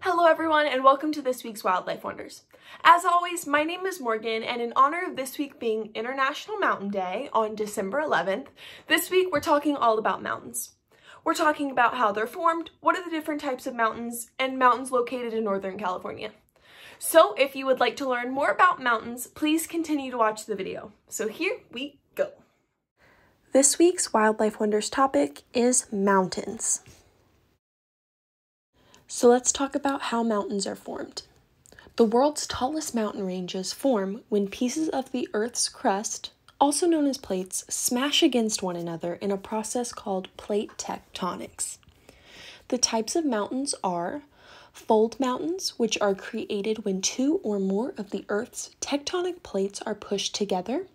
Hello everyone and welcome to this week's Wildlife Wonders. As always, my name is Morgan, and in honor of this week being International Mountain Day on December 11th, this week we're talking all about mountains. We're talking about how they're formed, what are the different types of mountains, and mountains located in Northern California. So if you would like to learn more about mountains, please continue to watch the video. So here we go. This week's Wildlife Wonders topic is mountains. So let's talk about how mountains are formed. The world's tallest mountain ranges form when pieces of the Earth's crust, also known as plates, smash against one another in a process called plate tectonics. The types of mountains are fold mountains, which are created when two or more of the Earth's tectonic plates are pushed together.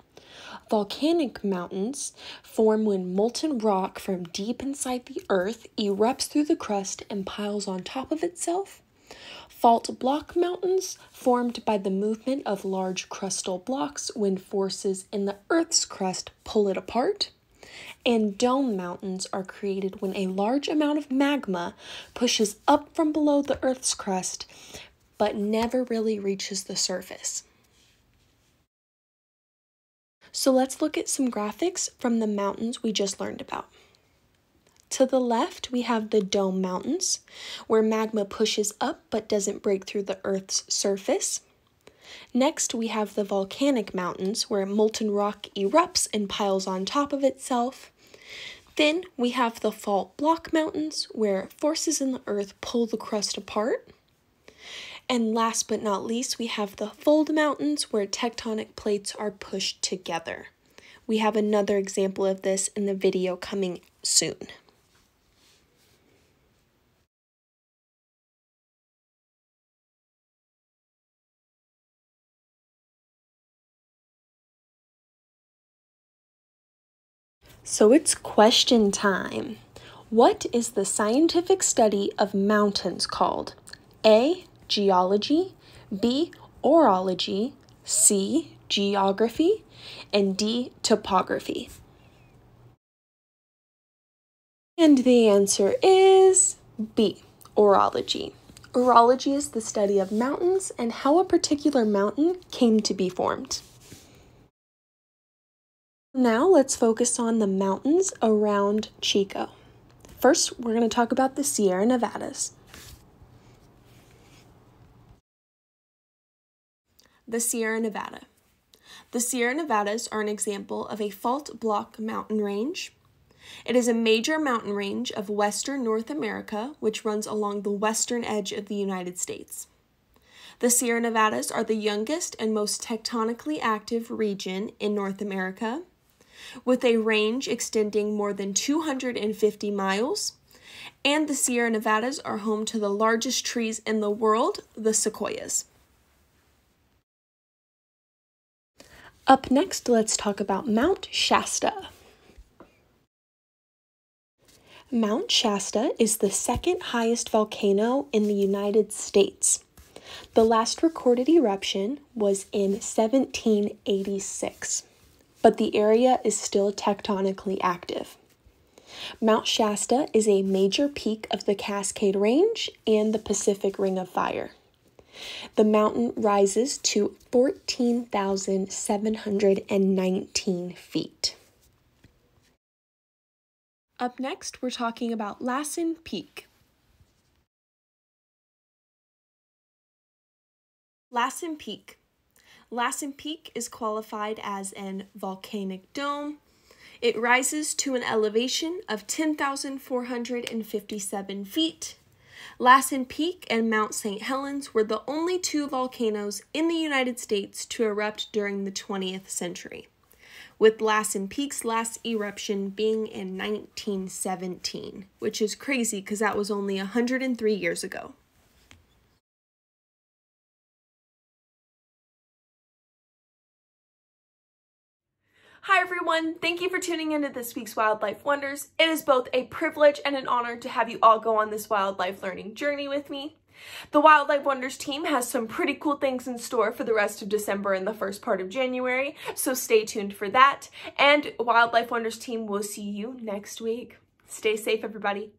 Volcanic mountains form when molten rock from deep inside the Earth erupts through the crust and piles on top of itself. Fault block mountains formed by the movement of large crustal blocks when forces in the Earth's crust pull it apart. And dome mountains are created when a large amount of magma pushes up from below the Earth's crust but never really reaches the surface. So let's look at some graphics from the mountains we just learned about. To the left, we have the dome mountains, where magma pushes up but doesn't break through the Earth's surface. Next, we have the volcanic mountains, where molten rock erupts and piles on top of itself. Then we have the fault block mountains, where forces in the Earth pull the crust apart. And last but not least, we have the fold mountains, where tectonic plates are pushed together. We have another example of this in the video coming soon. So it's question time. What is the scientific study of mountains called? A, geology, B, orology, C, geography, and D, topography. And the answer is B, orology. Orology is the study of mountains and how a particular mountain came to be formed. Now let's focus on the mountains around Chico. First, we're going to talk about the Sierra Nevadas. The Sierra Nevada. The Sierra Nevadas are an example of a fault block mountain range. It is a major mountain range of western North America, which runs along the western edge of the United States. The Sierra Nevadas are the youngest and most tectonically active region in North America, with a range extending more than 250 miles, and the Sierra Nevadas are home to the largest trees in the world, the sequoias. Up next, let's talk about Mount Shasta. Mount Shasta is the second highest volcano in the United States. The last recorded eruption was in 1786, but the area is still tectonically active. Mount Shasta is a major peak of the Cascade Range and the Pacific Ring of Fire. The mountain rises to 14,719 feet. Up next, we're talking about Lassen Peak. Lassen Peak. Lassen Peak is qualified as an volcanic dome. It rises to an elevation of 10,457 feet. Lassen Peak and Mount St. Helens were the only two volcanoes in the United States to erupt during the 20th century, with Lassen Peak's last eruption being in 1917, which is crazy because that was only 103 years ago. Hi everyone, thank you for tuning into this week's Wildlife Wonders. It is both a privilege and an honor to have you all go on this wildlife learning journey with me. The Wildlife Wonders team has some pretty cool things in store for the rest of December and the first part of January, so stay tuned for that. And Wildlife Wonders team will see you next week. Stay safe, everybody.